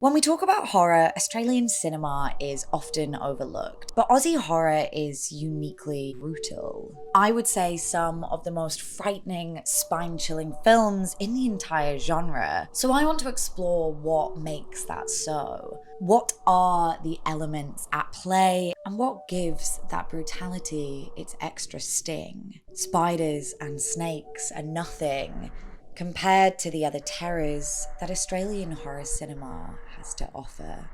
When we talk about horror, Australian cinema is often overlooked, but Aussie horror is uniquely brutal. I would say some of the most frightening, spine-chilling films in the entire genre. So I want to explore what makes that so. What are the elements at play, and what gives that brutality its extra sting? Spiders and snakes are nothing compared to the other terrors that Australian horror cinema has to offer.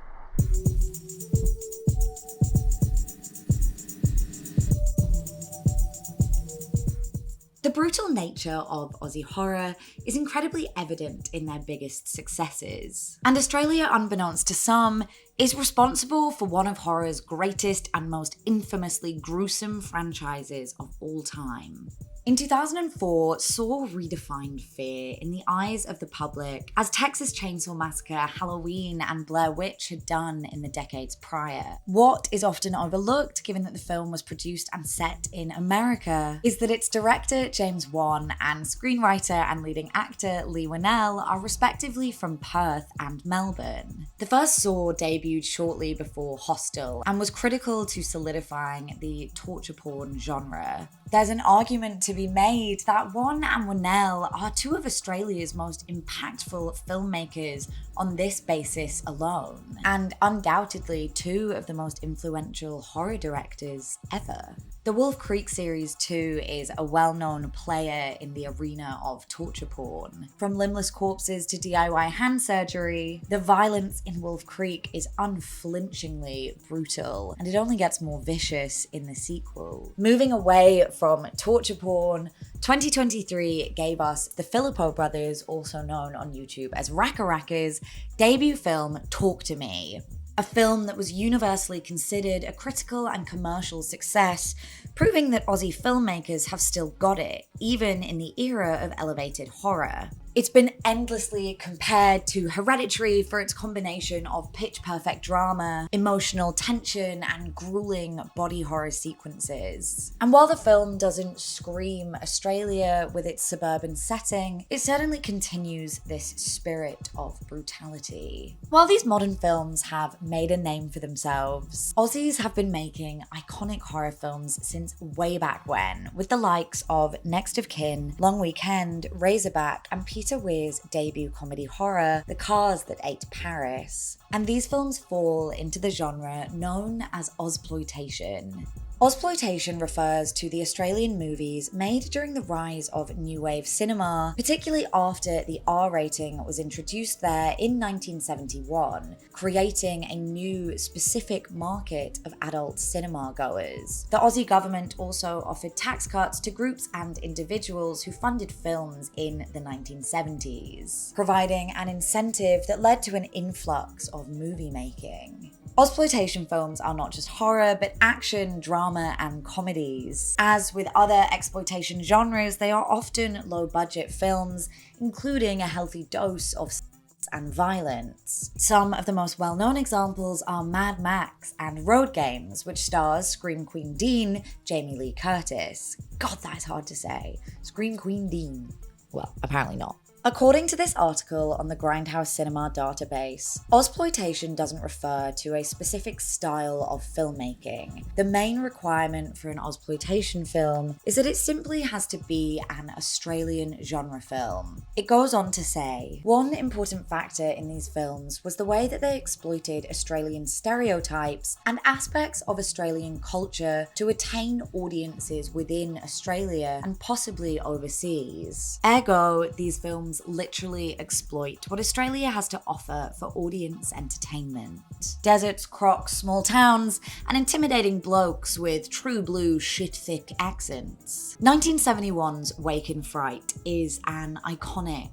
The brutal nature of Aussie horror is incredibly evident in their biggest successes. And Australia, unbeknownst to some, is responsible for one of horror's greatest and most infamously gruesome franchises of all time. In 2004, Saw redefined fear in the eyes of the public, as Texas Chainsaw Massacre, Halloween, and Blair Witch had done in the decades prior. What is often overlooked, given that the film was produced and set in America, is that its director, James Wan, and screenwriter and leading actor, Leigh Whannell, are respectively from Perth and Melbourne. The first Saw debuted shortly before Hostel, and was critical to solidifying the torture porn genre. There's an argument to be made that Wan and Whannell are two of Australia's most impactful filmmakers on this basis alone, and undoubtedly two of the most influential horror directors ever. The Wolf Creek series too is a well-known player in the arena of torture porn. From limbless corpses to DIY hand surgery, the violence in Wolf Creek is unflinchingly brutal, and it only gets more vicious in the sequel. Moving away from torture porn, 2023 gave us the Filippo brothers, also known on YouTube as Raka Rakas, debut film Talk to Me. A film that was universally considered a critical and commercial success, proving that Aussie filmmakers have still got it, even in the era of elevated horror. It's been endlessly compared to Hereditary for its combination of pitch-perfect drama, emotional tension, and grueling body horror sequences. And while the film doesn't scream Australia with its suburban setting, it certainly continues this spirit of brutality. While these modern films have made a name for themselves, Aussies have been making iconic horror films since way back when, with the likes of Next of Kin, Long Weekend, Razorback, and Peter Weir's debut comedy horror, The Cars That Ate Paris. And these films fall into the genre known as Ozploitation. Ozploitation refers to the Australian movies made during the rise of New Wave cinema, particularly after the R rating was introduced there in 1971, creating a new specific market of adult cinema goers. The Aussie government also offered tax cuts to groups and individuals who funded films in the 1970s, providing an incentive that led to an influx of movie making. Ozploitation films are not just horror, but action, drama, and comedies. As with other exploitation genres, they are often low-budget films, including a healthy dose of sex and violence. Some of the most well-known examples are Mad Max and Road Games, which stars Scream Queen Dean, Jamie Lee Curtis. God, that is hard to say. Scream Queen Dean. Well, apparently not. According to this article on the Grindhouse Cinema database, Ozploitation doesn't refer to a specific style of filmmaking. The main requirement for an Ozploitation film is that it simply has to be an Australian genre film. It goes on to say, one important factor in these films was the way that they exploited Australian stereotypes and aspects of Australian culture to attain audiences within Australia and possibly overseas. Ergo, these films literally exploit what Australia has to offer for audience entertainment. Deserts, crocs, small towns, and intimidating blokes with true blue shit-thick accents. 1971's Wake in Fright is an iconic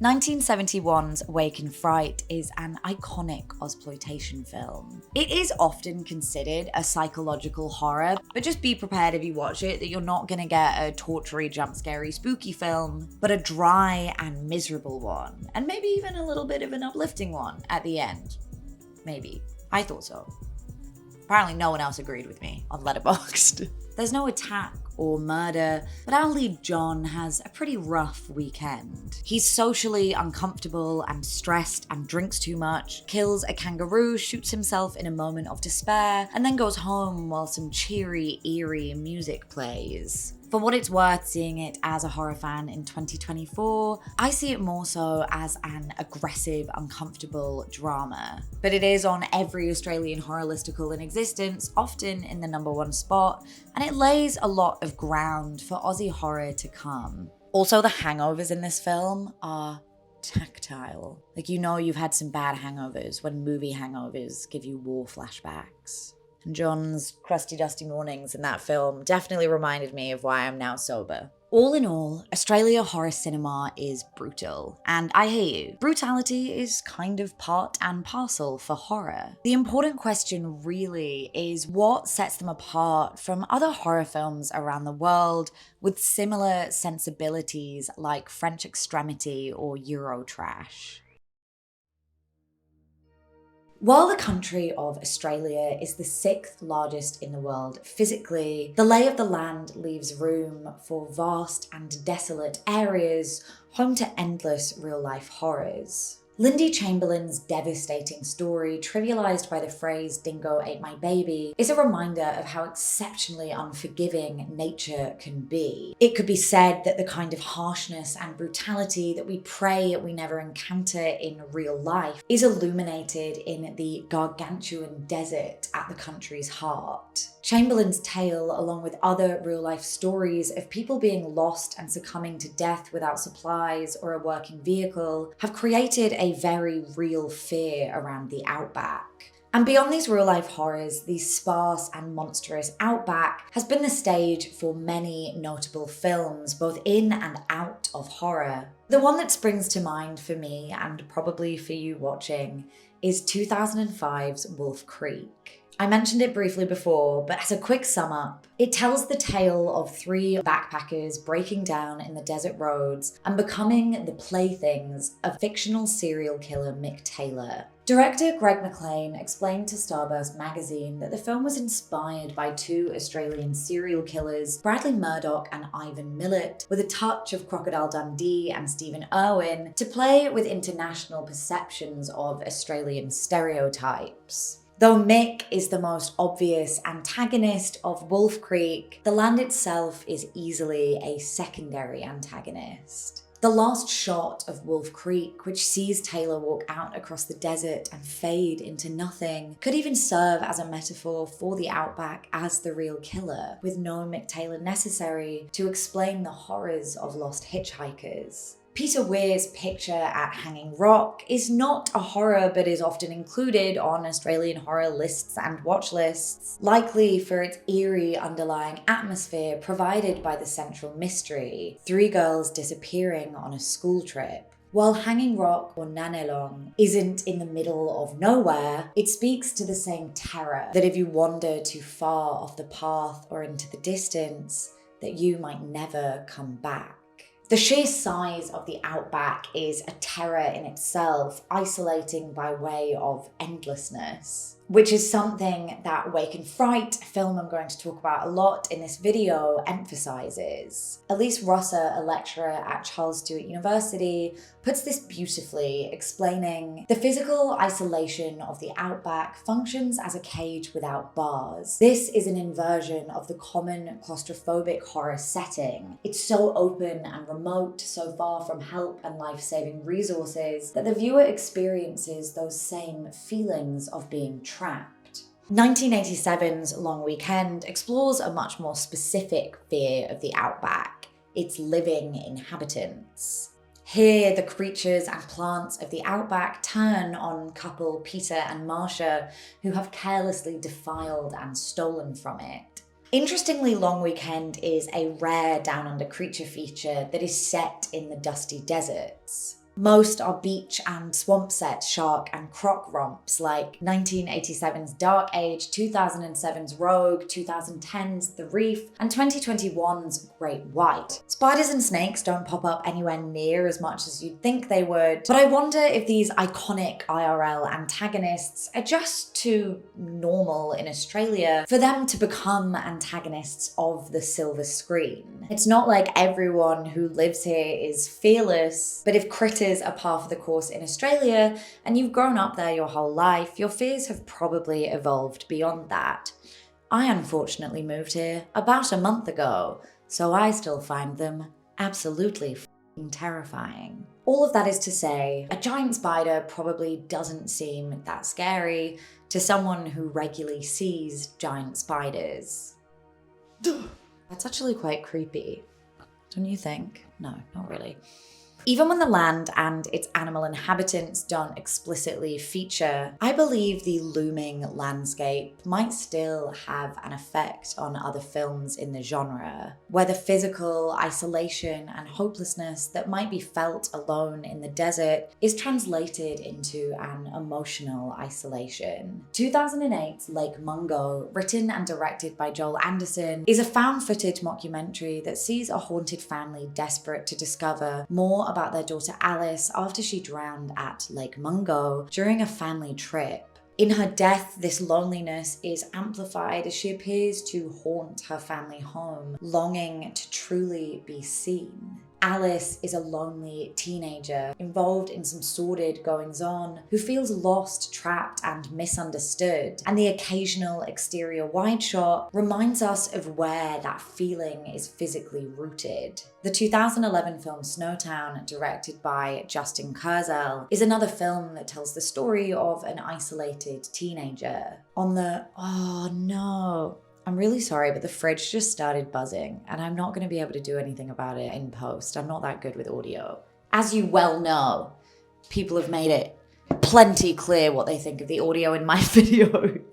1971's Wake in Fright is an iconic Ozploitation film. It is often considered a psychological horror, but just be prepared if you watch it that you're not gonna get a tortury, jump-scary, spooky film, but a dry and miserable one, and maybe even a little bit of an uplifting one at the end. Maybe. I thought so. Apparently no one else agreed with me on Letterboxd. There's no attack or murder, but our lead John has a pretty rough weekend. He's socially uncomfortable and stressed and drinks too much, kills a kangaroo, shoots himself in a moment of despair, and then goes home while some cheery, eerie music plays. For what it's worth, seeing it as a horror fan in 2024, I see it more so as an aggressive, uncomfortable drama. But it is on every Australian horror listicle in existence, often in the #1 spot, and it lays a lot of ground for Aussie horror to come. Also, the hangovers in this film are tactile. Like, you know you've had some bad hangovers when movie hangovers give you war flashbacks. And John's crusty, dusty mornings in that film definitely reminded me of why I'm now sober. All in all, Australia horror cinema is brutal. And I hear you, brutality is kind of part and parcel for horror. The important question really is what sets them apart from other horror films around the world with similar sensibilities like French Extremity or Eurotrash. While the country of Australia is the 6th largest in the world physically, the lay of the land leaves room for vast and desolate areas home to endless real-life horrors. Lindy Chamberlain's devastating story, trivialized by the phrase "dingo ate my baby," is a reminder of how exceptionally unforgiving nature can be. It could be said that the kind of harshness and brutality that we pray we never encounter in real life is illuminated in the gargantuan desert at the country's heart. Chamberlain's tale, along with other real-life stories of people being lost and succumbing to death without supplies or a working vehicle, have created a very real fear around the outback. And beyond these real-life horrors, the sparse and monstrous outback has been the stage for many notable films, both in and out of horror. The one that springs to mind for me, and probably for you watching, is 2005's Wolf Creek. I mentioned it briefly before, but as a quick sum up, it tells the tale of 3 backpackers breaking down in the desert roads and becoming the playthings of fictional serial killer Mick Taylor. Director Greg McLean explained to Starburst magazine that the film was inspired by 2 Australian serial killers, Bradley Murdoch and Ivan Millett, with a touch of Crocodile Dundee and Stephen Irwin, to play with international perceptions of Australian stereotypes. Though Mick is the most obvious antagonist of Wolf Creek, the land itself is easily a secondary antagonist. The last shot of Wolf Creek, which sees Taylor walk out across the desert and fade into nothing, could even serve as a metaphor for the outback as the real killer, with no Mick Taylor necessary to explain the horrors of lost hitchhikers. Peter Weir's picture at Hanging Rock is not a horror but is often included on Australian horror lists and watch lists, likely for its eerie underlying atmosphere provided by the central mystery, 3 girls disappearing on a school trip. While Hanging Rock or Nanelong isn't in the middle of nowhere, it speaks to the same terror that if you wander too far off the path or into the distance, that you might never come back. The sheer size of the outback is a terror in itself, isolating by way of endlessness, which is something that Wake and Fright, a film I'm going to talk about a lot in this video, emphasizes. Elise Rosser, a lecturer at Charles Sturt University, puts this beautifully, explaining, "The physical isolation of the outback functions as a cage without bars. This is an inversion of the common claustrophobic horror setting. It's so open and remote, so far from help and life-saving resources, that the viewer experiences those same feelings of being trapped." 1987's Long Weekend explores a much more specific fear of the outback, its living inhabitants. Here, the creatures and plants of the outback turn on couple Peter and Marcia, who have carelessly defiled and stolen from it. Interestingly, Long Weekend is a rare Down Under creature feature that is set in the dusty deserts. Most are beach and swamp set shark and croc romps like 1987's Dark Age, 2007's Rogue, 2010's The Reef, and 2021's Great White. Spiders and snakes don't pop up anywhere near as much as you'd think they would, but I wonder if these iconic IRL antagonists are just too normal in Australia for them to become antagonists of the silver screen. It's not like everyone who lives here is fearless, but if critters are par for the course in Australia and you've grown up there your whole life, your fears have probably evolved beyond that. I unfortunately moved here about a month ago, so I still find them absolutely f***ing terrifying. All of that is to say, a giant spider probably doesn't seem that scary to someone who regularly sees giant spiders. That's actually quite creepy, don't you think? No, not really. Even when the land and its animal inhabitants don't explicitly feature, I believe the looming landscape might still have an effect on other films in the genre, where the physical isolation and hopelessness that might be felt alone in the desert is translated into an emotional isolation. 2008's Lake Mungo, written and directed by Joel Anderson, is a found-footage mockumentary that sees a haunted family desperate to discover more about their daughter Alice after she drowned at Lake Mungo during a family trip. In her death, this loneliness is amplified as she appears to haunt her family home, longing to truly be seen. Alice is a lonely teenager involved in some sordid goings-on who feels lost, trapped, and misunderstood, and the occasional exterior wide shot reminds us of where that feeling is physically rooted. The 2011 film Snowtown, directed by Justin Kurzel, is another film that tells the story of an isolated teenager. Oh no. I'm really sorry, but the fridge just started buzzing, and I'm not going to be able to do anything about it in post. I'm not that good with audio. As you well know, people have made it plenty clear what they think of the audio in my videos.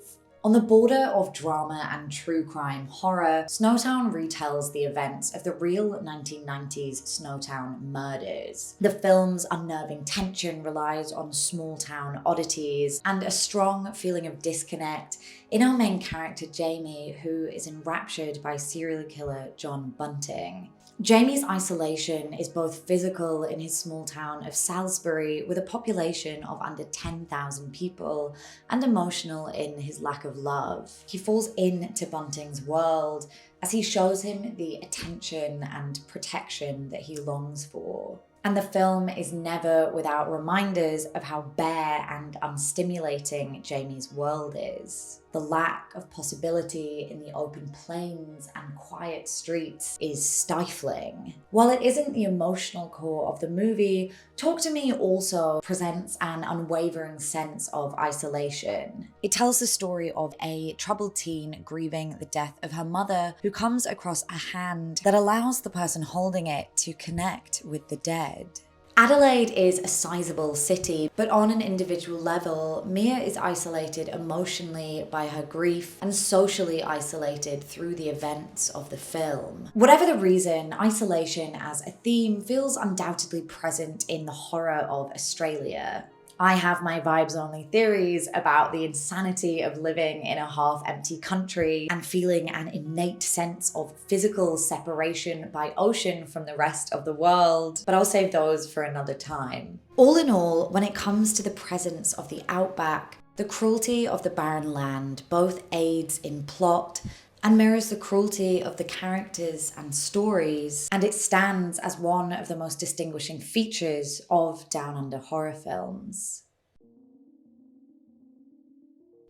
On the border of drama and true crime horror, Snowtown retells the events of the real 1990s Snowtown murders. The film's unnerving tension relies on small-town oddities and a strong feeling of disconnect in our main character Jamie, who is enraptured by serial killer John Bunting. Jamie's isolation is both physical in his small town of Salisbury with a population of under 10,000 people and emotional in his lack of love. He falls into Bunting's world as he shows him the attention and protection that he longs for. And the film is never without reminders of how bare and unstimulating Jamie's world is. The lack of possibility in the open plains and quiet streets is stifling. While it isn't the emotional core of the movie, Talk to Me also presents an unwavering sense of isolation. It tells the story of a troubled teen grieving the death of her mother who comes across a hand that allows the person holding it to connect with the dead. Adelaide is a sizable city, but on an individual level, Mia is isolated emotionally by her grief and socially isolated through the events of the film. Whatever the reason, isolation as a theme feels undoubtedly present in the horror of Australia. I have my vibes-only theories about the insanity of living in a half-empty country and feeling an innate sense of physical separation by ocean from the rest of the world, but I'll save those for another time. All in all, when it comes to the presence of the outback, the cruelty of the barren land both aids in plot and mirrors the cruelty of the characters and stories, and it stands as one of the most distinguishing features of Down Under horror films.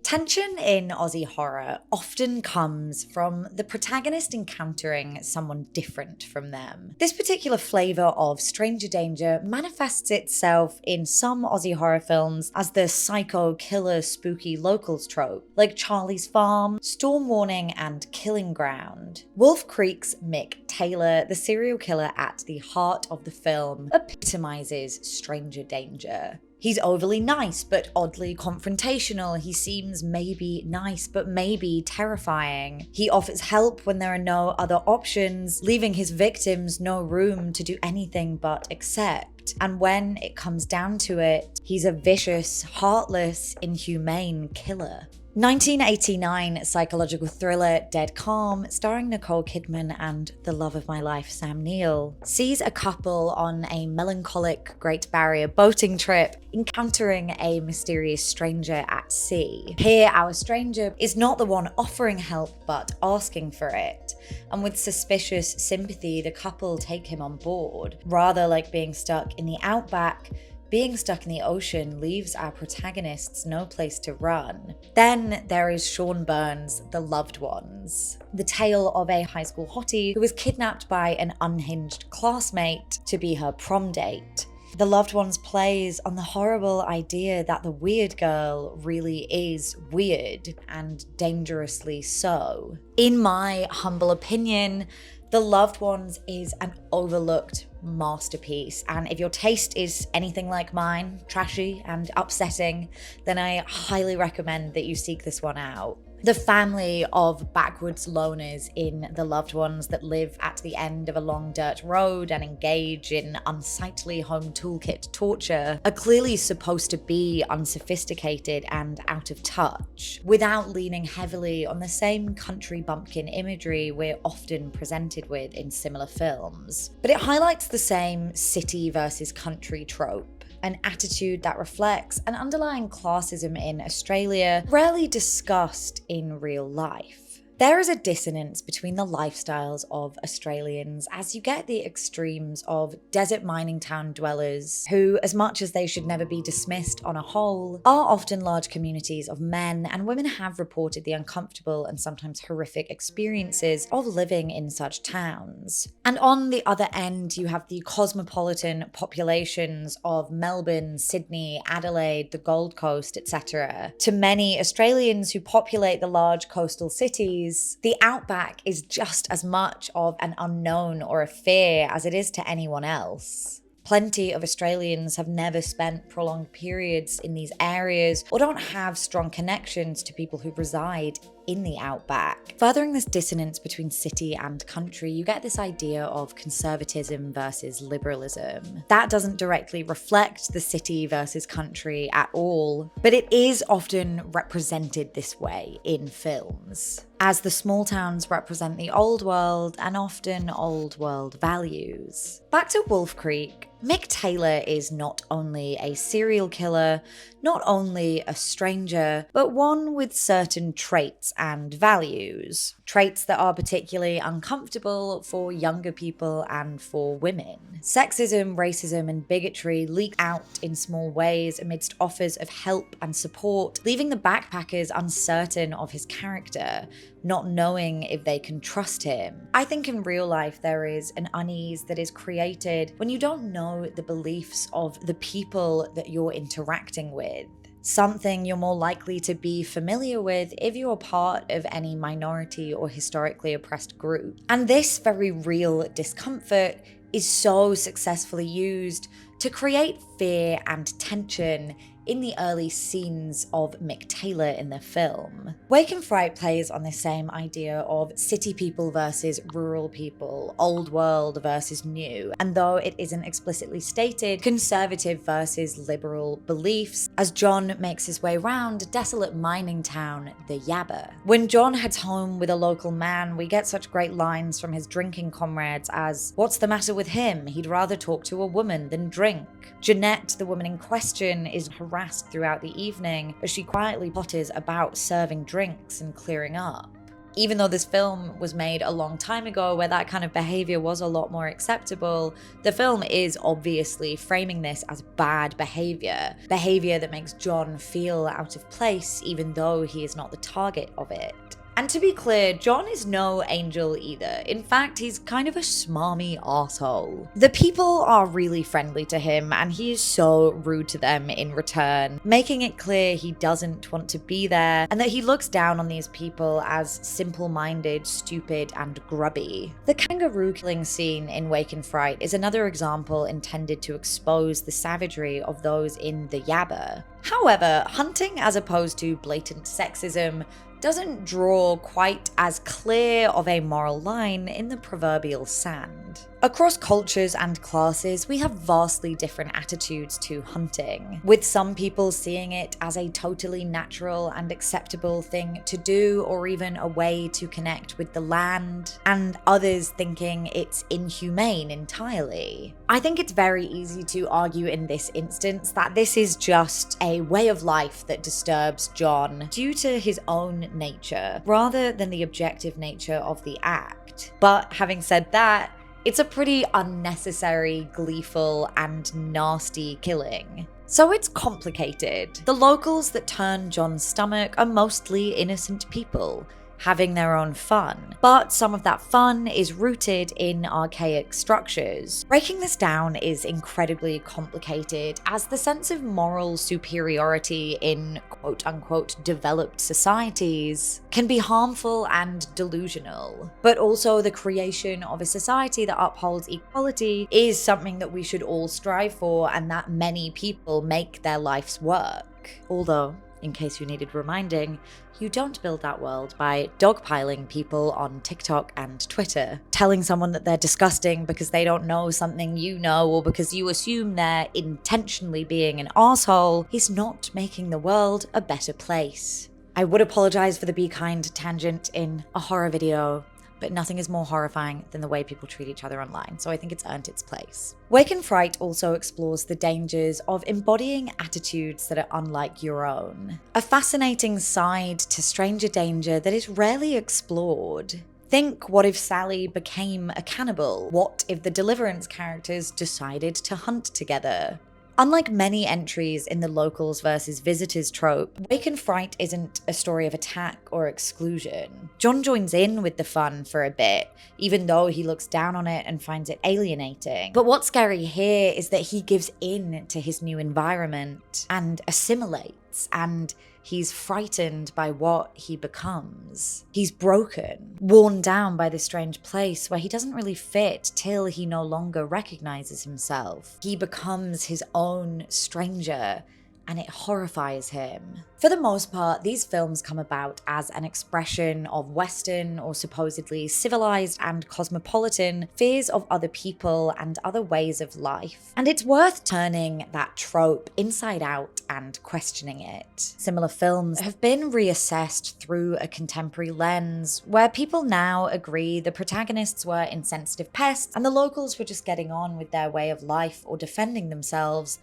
Tension in Aussie horror often comes from the protagonist encountering someone different from them. This particular flavour of stranger danger manifests itself in some Aussie horror films as the psycho killer spooky locals trope, like Charlie's Farm, Storm Warning, and Killing Ground. Wolf Creek's Mick Taylor, the serial killer at the heart of the film, epitomises stranger danger. He's overly nice, but oddly confrontational. He seems maybe nice, but maybe terrifying. He offers help when there are no other options, leaving his victims no room to do anything but accept. corrupt, and when it comes down to it, he's a vicious, heartless, inhumane killer. 1989 psychological thriller Dead Calm, starring Nicole Kidman and the love of my life Sam Neill, sees a couple on a melancholic Great Barrier boating trip encountering a mysterious stranger at sea. Here, our stranger is not the one offering help but asking for it, and with suspicious sympathy the couple take him on board. Rather like being stuck in the outback, being stuck in the ocean leaves our protagonists no place to run. Then there is Sean Burns' The Loved Ones, the tale of a high school hottie who was kidnapped by an unhinged classmate to be her prom date. The Loved Ones plays on the horrible idea that the weird girl really is weird, and dangerously so. In my humble opinion, The Loved Ones is an overlooked masterpiece, and if your taste is anything like mine, trashy and upsetting, then I highly recommend that you seek this one out. The family of backwoods loners in The Loved Ones that live at the end of a long dirt road and engage in unsightly home toolkit torture are clearly supposed to be unsophisticated and out of touch, without leaning heavily on the same country bumpkin imagery we're often presented with in similar films. But it highlights the same city versus country trope, an attitude that reflects an underlying classism in Australia rarely discussed in real life. There is a dissonance between the lifestyles of Australians as you get the extremes of desert mining town dwellers who, as much as they should never be dismissed on a whole, are often large communities of men, and women have reported the uncomfortable and sometimes horrific experiences of living in such towns. And on the other end, you have the cosmopolitan populations of Melbourne, Sydney, Adelaide, the Gold Coast, etc. To many Australians who populate the large coastal cities, the outback is just as much of an unknown or a fear as it is to anyone else. Plenty of Australians have never spent prolonged periods in these areas or don't have strong connections to people who reside in the outback. Furthering this dissonance between city and country, you get this idea of conservatism versus liberalism. That doesn't directly reflect the city versus country at all, but it is often represented this way in films, as the small towns represent the old world and often old world values. Back to Wolf Creek, Mick Taylor is not only a serial killer, not only a stranger, but one with certain traits and values. Traits that are particularly uncomfortable for younger people and for women. Sexism, racism, and bigotry leak out in small ways amidst offers of help and support, leaving the backpackers uncertain of his character, not knowing if they can trust him. I think in real life there is an unease that is created when you don't know the beliefs of the people that you're interacting with. Something you're more likely to be familiar with if you're part of any minority or historically oppressed group. And this very real discomfort is so successfully used to create fear and tension in the early scenes of Mick Taylor in the film. Wake and Fright plays on the same idea of city people versus rural people, old world versus new, and though it isn't explicitly stated, conservative versus liberal beliefs, as John makes his way round a desolate mining town, the Yabba. When John heads home with a local man, we get such great lines from his drinking comrades as, "What's the matter with him? He'd rather talk to a woman than drink." Jeanette, the woman in question, is harassed throughout the evening as she quietly potters about serving drinks and clearing up. Even though this film was made a long time ago where that kind of behavior was a lot more acceptable, the film is obviously framing this as bad behavior that makes John feel out of place even though he is not the target of it. And to be clear, John is no angel either. In fact, he's kind of a smarmy arsehole. The people are really friendly to him, and he is so rude to them in return, making it clear he doesn't want to be there, and that he looks down on these people as simple-minded, stupid, and grubby. The kangaroo killing scene in Wake and Fright is another example intended to expose the savagery of those in the Yabba. However, hunting as opposed to blatant sexism doesn't draw quite as clear of a moral line in the proverbial sand. Across cultures and classes, we have vastly different attitudes to hunting, with some people seeing it as a totally natural and acceptable thing to do, or even a way to connect with the land, and others thinking it's inhumane entirely. I think it's very easy to argue in this instance that this is just a way of life that disturbs John due to his own nature, rather than the objective nature of the act. But having said that, it's a pretty unnecessary, gleeful, and nasty killing. So it's complicated. The locals that turn John's stomach are mostly innocent people, having their own fun, but some of that fun is rooted in archaic structures. Breaking this down is incredibly complicated, as the sense of moral superiority in quote-unquote developed societies can be harmful and delusional. But also the creation of a society that upholds equality is something that we should all strive for, and that many people make their life's work. Although, in case you needed reminding, you don't build that world by dogpiling people on TikTok and Twitter. Telling someone that they're disgusting because they don't know something you know, or because you assume they're intentionally being an asshole, is not making the world a better place. I would apologize for the be kind tangent in a horror video, but nothing is more horrifying than the way people treat each other online, so I think it's earned its place. Wake and Fright also explores the dangers of embodying attitudes that are unlike your own. A fascinating side to stranger danger that is rarely explored. Think, what if Sally became a cannibal? What if the Deliverance characters decided to hunt together? Unlike many entries in the locals versus visitors trope, Wake and Fright isn't a story of attack or exclusion. John joins in with the fun for a bit, even though he looks down on it and finds it alienating. But what's scary here is that he gives in to his new environment and assimilates, and he's frightened by what he becomes. He's broken, worn down by this strange place where he doesn't really fit till he no longer recognizes himself. He becomes his own stranger, and it horrifies him. For the most part, these films come about as an expression of Western or supposedly civilized and cosmopolitan fears of other people and other ways of life. And it's worth turning that trope inside out and questioning it. Similar films have been reassessed through a contemporary lens, where people now agree the protagonists were insensitive pests and the locals were just getting on with their way of life or defending themselves.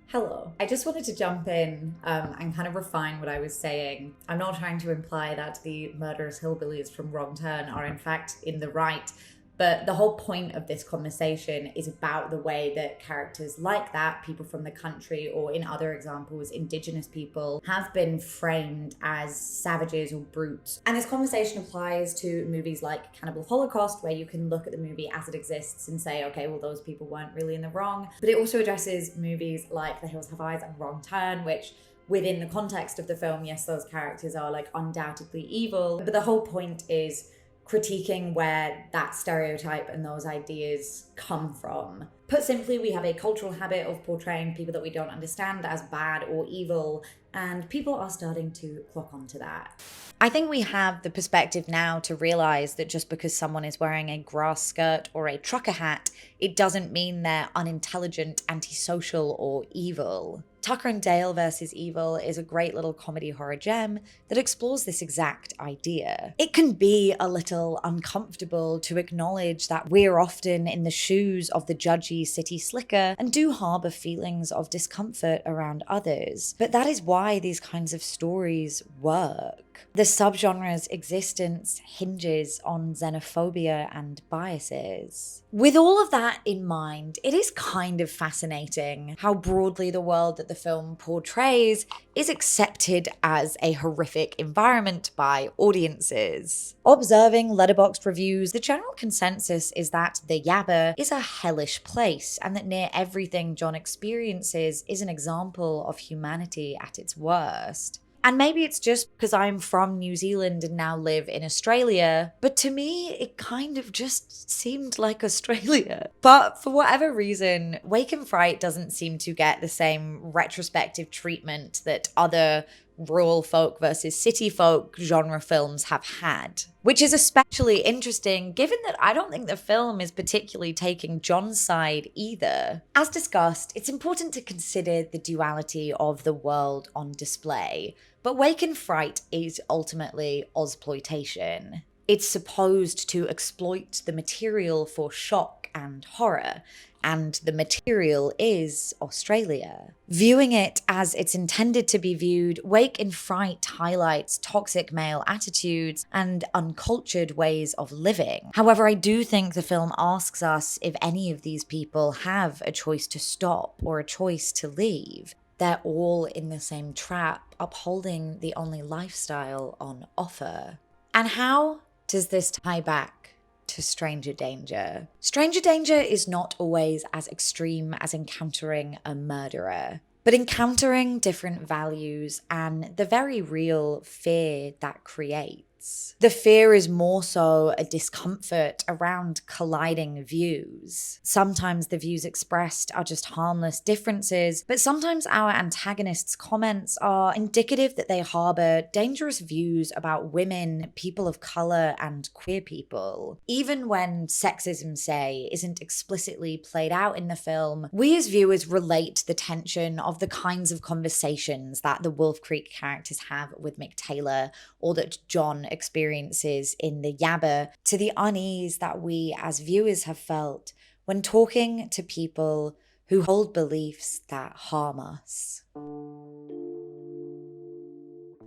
Hello. I just wanted to jump in and kind of refine what I was saying. I'm not trying to imply that the murderous hillbillies from Wrong Turn are in fact in the right, but the whole point of this conversation is about the way that characters like that, people from the country, or in other examples, indigenous people, have been framed as savages or brutes. And this conversation applies to movies like Cannibal Holocaust, where you can look at the movie as it exists and say, okay, well, those people weren't really in the wrong. But it also addresses movies like The Hills Have Eyes and Wrong Turn, which within the context of the film, yes, those characters are like undoubtedly evil. But the whole point is critiquing where that stereotype and those ideas come from. Put simply, we have a cultural habit of portraying people that we don't understand as bad or evil, and people are starting to clock onto that. I think we have the perspective now to realize that just because someone is wearing a grass skirt or a trucker hat, it doesn't mean they're unintelligent, antisocial, or evil. Tucker and Dale vs. Evil is a great little comedy horror gem that explores this exact idea. It can be a little uncomfortable to acknowledge that we're often in the shoes of the judgy city slicker and do harbor feelings of discomfort around others. But that is why these kinds of stories work. The subgenre's existence hinges on xenophobia and biases. With all of that in mind, it is kind of fascinating how broadly the world that the film portrays is accepted as a horrific environment by audiences. Observing Letterboxd reviews, the general consensus is that the Yabba is a hellish place, and that near everything John experiences is an example of humanity at its worst. And maybe it's just because I'm from New Zealand and now live in Australia, but to me, it kind of just seemed like Australia. But for whatever reason, Wake and Fright doesn't seem to get the same retrospective treatment that other rural folk versus city folk genre films have had. Which is especially interesting given that I don't think the film is particularly taking John's side either. As discussed, it's important to consider the duality of the world on display, but Wake in Fright is ultimately Ozploitation. It's supposed to exploit the material for shock and horror, and the material is Australia. Viewing it as it's intended to be viewed, Wake in Fright highlights toxic male attitudes and uncultured ways of living. However, I do think the film asks us if any of these people have a choice to stop or a choice to leave. They're all in the same trap, upholding the only lifestyle on offer. And how does this tie back to stranger danger? Stranger danger is not always as extreme as encountering a murderer, but encountering different values and the very real fear that creates. The fear is more so a discomfort around colliding views. Sometimes the views expressed are just harmless differences, but sometimes our antagonists' comments are indicative that they harbour dangerous views about women, people of colour, and queer people. Even when sexism, say, isn't explicitly played out in the film, we as viewers relate to the tension of the kinds of conversations that the Wolf Creek characters have with Mick Taylor, or that John experiences in the Yabba, to the unease that we as viewers have felt when talking to people who hold beliefs that harm us.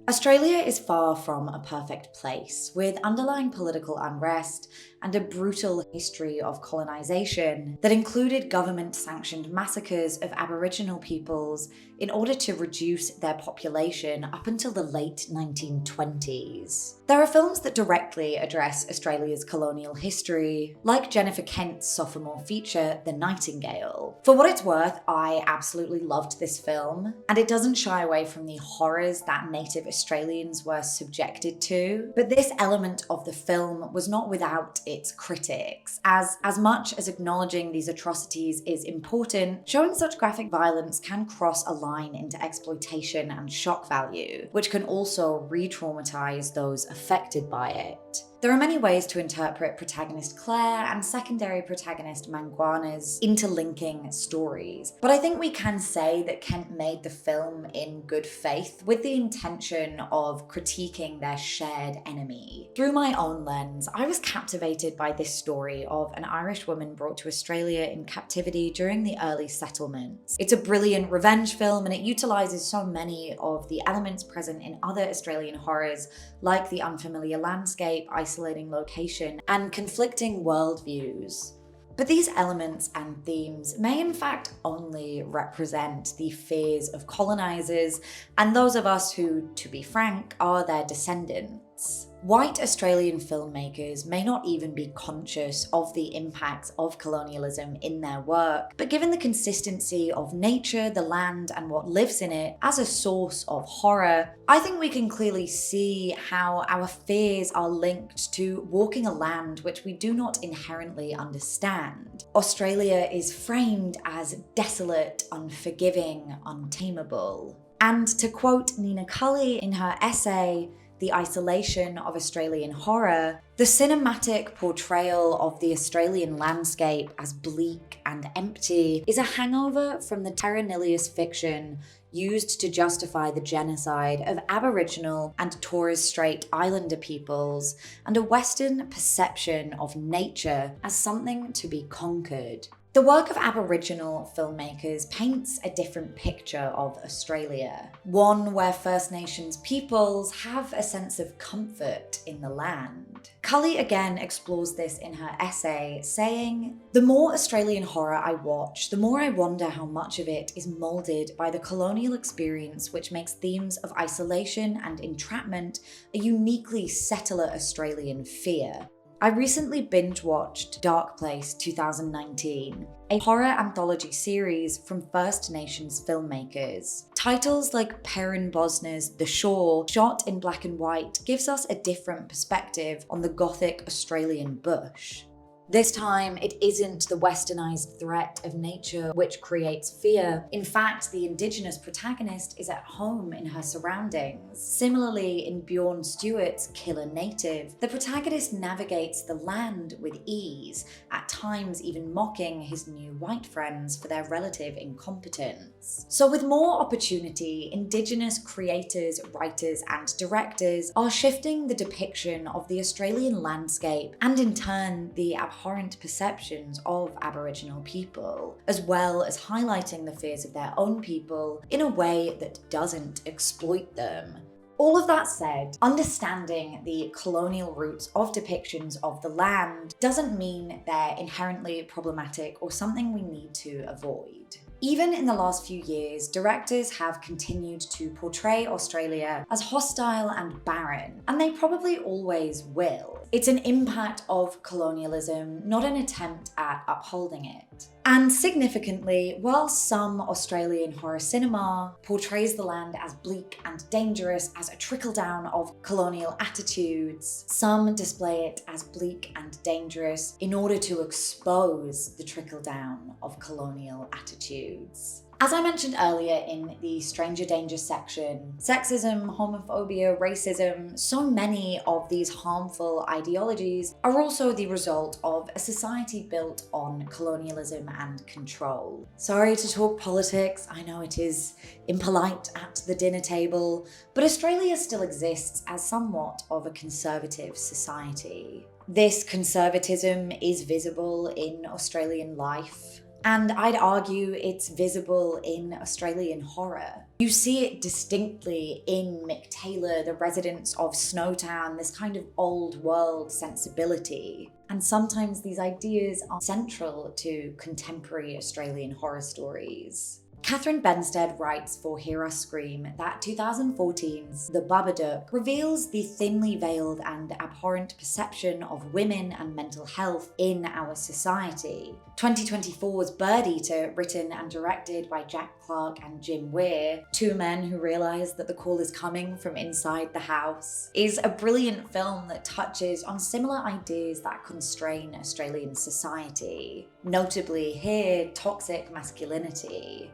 Australia is far from a perfect place, with underlying political unrest and a brutal history of colonisation that included government-sanctioned massacres of Aboriginal peoples in order to reduce their population up until the late 1920s. There are films that directly address Australia's colonial history, like Jennifer Kent's sophomore feature, The Nightingale. For what it's worth, I absolutely loved this film, and it doesn't shy away from the horrors that Native Australians were subjected to, but this element of the film was not without its critics, as much as acknowledging these atrocities is important, showing such graphic violence can cross a line into exploitation and shock value, which can also re-traumatize those affected by it. There are many ways to interpret protagonist Claire and secondary protagonist Manguana's interlinking stories, but I think we can say that Kent made the film in good faith with the intention of critiquing their shared enemy. Through my own lens, I was captivated by this story of an Irish woman brought to Australia in captivity during the early settlements. It's a brilliant revenge film, and it utilises so many of the elements present in other Australian horrors, like the unfamiliar landscape, isolating location, and conflicting worldviews. But these elements and themes may in fact only represent the fears of colonizers and those of us who, to be frank, are their descendants. White Australian filmmakers may not even be conscious of the impacts of colonialism in their work, but given the consistency of nature, the land, and what lives in it as a source of horror, I think we can clearly see how our fears are linked to walking a land which we do not inherently understand. Australia is framed as desolate, unforgiving, untamable. And to quote Nina Cully in her essay, The Isolation of Australian Horror, the cinematic portrayal of the Australian landscape as bleak and empty is a hangover from the terra nullius fiction used to justify the genocide of Aboriginal and Torres Strait Islander peoples, and a Western perception of nature as something to be conquered. The work of Aboriginal filmmakers paints a different picture of Australia, one where First Nations peoples have a sense of comfort in the land. Cully again explores this in her essay, saying, "The more Australian horror I watch, the more I wonder how much of it is moulded by the colonial experience, which makes themes of isolation and entrapment a uniquely settler Australian fear." I recently binge-watched Dark Place 2019, a horror anthology series from First Nations filmmakers. Titles like Perrin Bosner's The Shore, shot in black and white, gives us a different perspective on the Gothic Australian bush. This time, it isn't the westernized threat of nature which creates fear. In fact, the indigenous protagonist is at home in her surroundings. Similarly, in Bjorn Stewart's Killer Native, the protagonist navigates the land with ease, at times even mocking his new white friends for their relative incompetence. So with more opportunity, indigenous creators, writers, and directors are shifting the depiction of the Australian landscape and in turn the abhorrent perceptions of Aboriginal people, as well as highlighting the fears of their own people in a way that doesn't exploit them. All of that said, understanding the colonial roots of depictions of the land doesn't mean they're inherently problematic or something we need to avoid. Even in the last few years, directors have continued to portray Australia as hostile and barren, and they probably always will. It's an impact of colonialism, not an attempt at upholding it. And significantly, while some Australian horror cinema portrays the land as bleak and dangerous as a trickle-down of colonial attitudes, some display it as bleak and dangerous in order to expose the trickle-down of colonial attitudes. As I mentioned earlier in the Stranger Danger section, sexism, homophobia, racism, so many of these harmful ideologies are also the result of a society built on colonialism and control. Sorry to talk politics, I know it is impolite at the dinner table, but Australia still exists as somewhat of a conservative society. This conservatism is visible in Australian life. And I'd argue it's visible in Australian horror. You see it distinctly in Mick Taylor, the residents of Snowtown, this kind of old world sensibility. And sometimes these ideas are central to contemporary Australian horror stories. Catherine Benstead writes for Hear Us Scream that 2014's The Babadook reveals the thinly veiled and abhorrent perception of women and mental health in our society. 2024's Bird Eater, written and directed by Jack Clark and Jim Weir, two men who realize that the call is coming from inside the house, is a brilliant film that touches on similar ideas that constrain Australian society, notably here, toxic masculinity.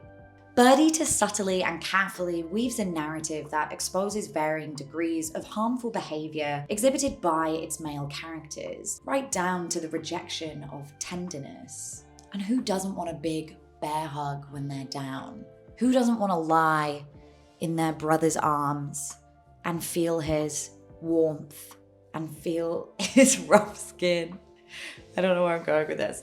Bird Eater subtly and carefully weaves a narrative that exposes varying degrees of harmful behaviour exhibited by its male characters, right down to the rejection of tenderness. And who doesn't want a big bear hug when they're down? Who doesn't want to lie in their brother's arms and feel his warmth and feel his rough skin? I don't know where I'm going with this.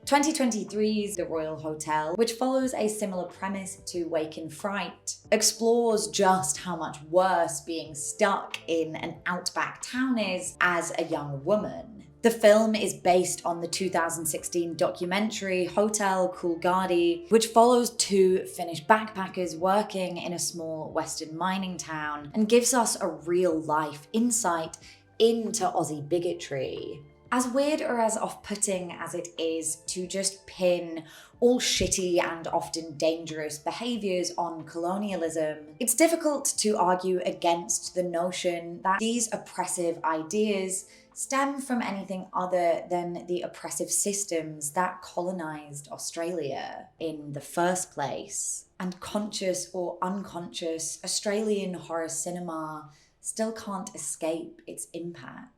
2023's The Royal Hotel, which follows a similar premise to Wake in Fright, explores just how much worse being stuck in an outback town is as a young woman. The film is based on the 2016 documentary Hotel Coolgardie, which follows two Finnish backpackers working in a small Western mining town and gives us a real-life insight into Aussie bigotry. As weird or as off-putting as it is to just pin all shitty and often dangerous behaviours on colonialism, it's difficult to argue against the notion that these oppressive ideas stem from anything other than the oppressive systems that colonised Australia in the first place. And conscious or unconscious, Australian horror cinema still can't escape its impact.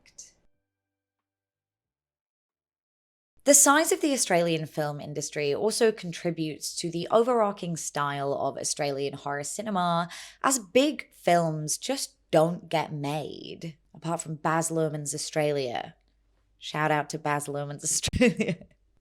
The size of the Australian film industry also contributes to the overarching style of Australian horror cinema, as big films just don't get made, apart from Baz Luhrmann's Australia. Shout out to Baz Luhrmann's Australia.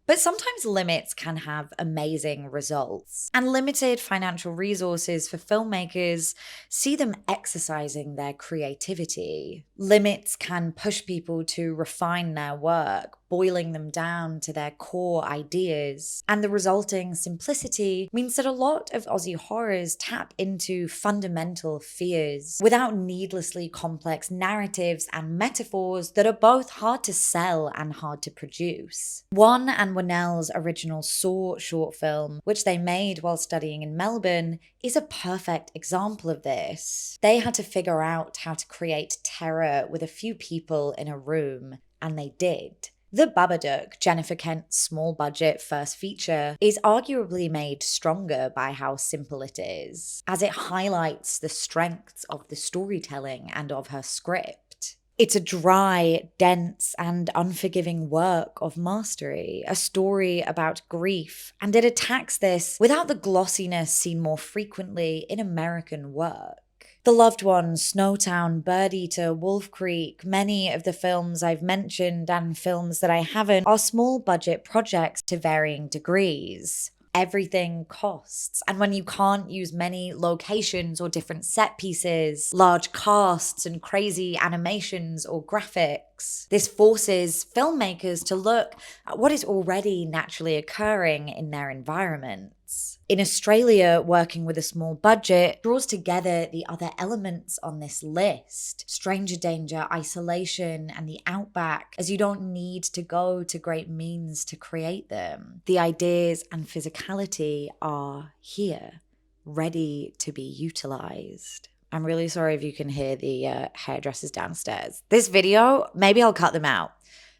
But sometimes limits can have amazing results, and limited financial resources for filmmakers see them exercising their creativity. Limits can push people to refine their work, boiling them down to their core ideas, and the resulting simplicity means that a lot of Aussie horrors tap into fundamental fears without needlessly complex narratives and metaphors that are both hard to sell and hard to produce. One and Winnell's original Saw short film, which they made while studying in Melbourne, is a perfect example of this. They had to figure out how to create terror with a few people in a room, and they did. The Babadook, Jennifer Kent's small-budget first feature, is arguably made stronger by how simple it is, as it highlights the strengths of the storytelling and of her script. It's a dry, dense, and unforgiving work of mastery, a story about grief, and it attacks this without the glossiness seen more frequently in American work. The Loved Ones, Snowtown, Bird Eater, Wolf Creek, many of the films I've mentioned and films that I haven't are small budget projects to varying degrees. Everything costs, and when you can't use many locations or different set pieces, large casts and crazy animations or graphics, this forces filmmakers to look at what is already naturally occurring in their environments. In Australia, working with a small budget draws together the other elements on this list: stranger danger, isolation, and the outback, as you don't need to go to great means to create them. The ideas and physicality are here, ready to be utilized. I'm really sorry if you can hear the hairdressers downstairs. This video, maybe I'll cut them out,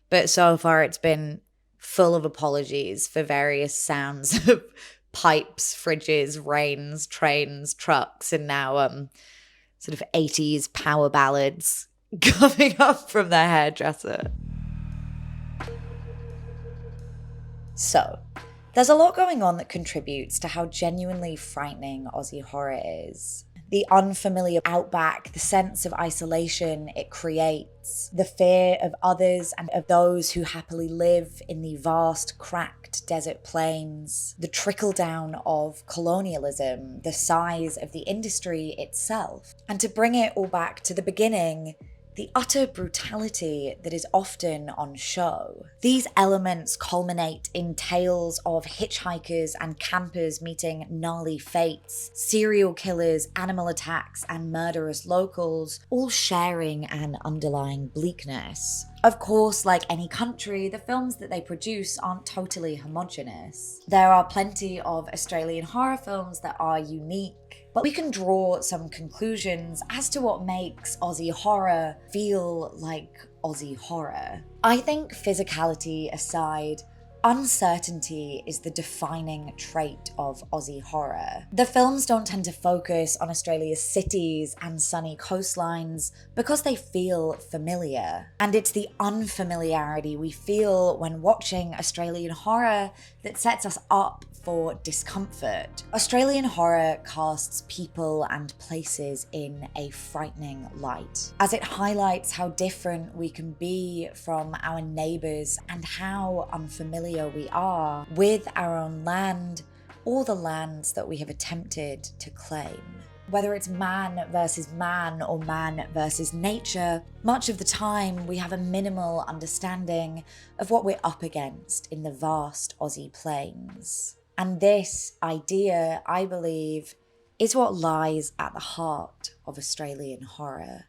but so far it's been full of apologies for various sounds of pipes, fridges, rains, trains, trucks, and now sort of 80s power ballads coming up from the hairdresser. So, there's a lot going on that contributes to how genuinely frightening Aussie horror is. The unfamiliar outback, the sense of isolation it creates, the fear of others and of those who happily live in the vast, cracked desert plains, the trickle-down of colonialism, the size of the industry itself. And to bring it all back to the beginning, the utter brutality that is often on show. These elements culminate in tales of hitchhikers and campers meeting gnarly fates, serial killers, animal attacks, and murderous locals, all sharing an underlying bleakness. Of course, like any country, the films that they produce aren't totally homogenous. There are plenty of Australian horror films that are unique, but we can draw some conclusions as to what makes Aussie horror feel like Aussie horror. I think physicality aside, uncertainty is the defining trait of Aussie horror. The films don't tend to focus on Australia's cities and sunny coastlines because they feel familiar. And it's the unfamiliarity we feel when watching Australian horror that sets us up for discomfort. Australian horror casts people and places in a frightening light, as it highlights how different we can be from our neighbours and how unfamiliar we are with our own land or the lands that we have attempted to claim. Whether it's man versus man or man versus nature, much of the time we have a minimal understanding of what we're up against in the vast Aussie plains. And this idea, I believe, is what lies at the heart of Australian horror.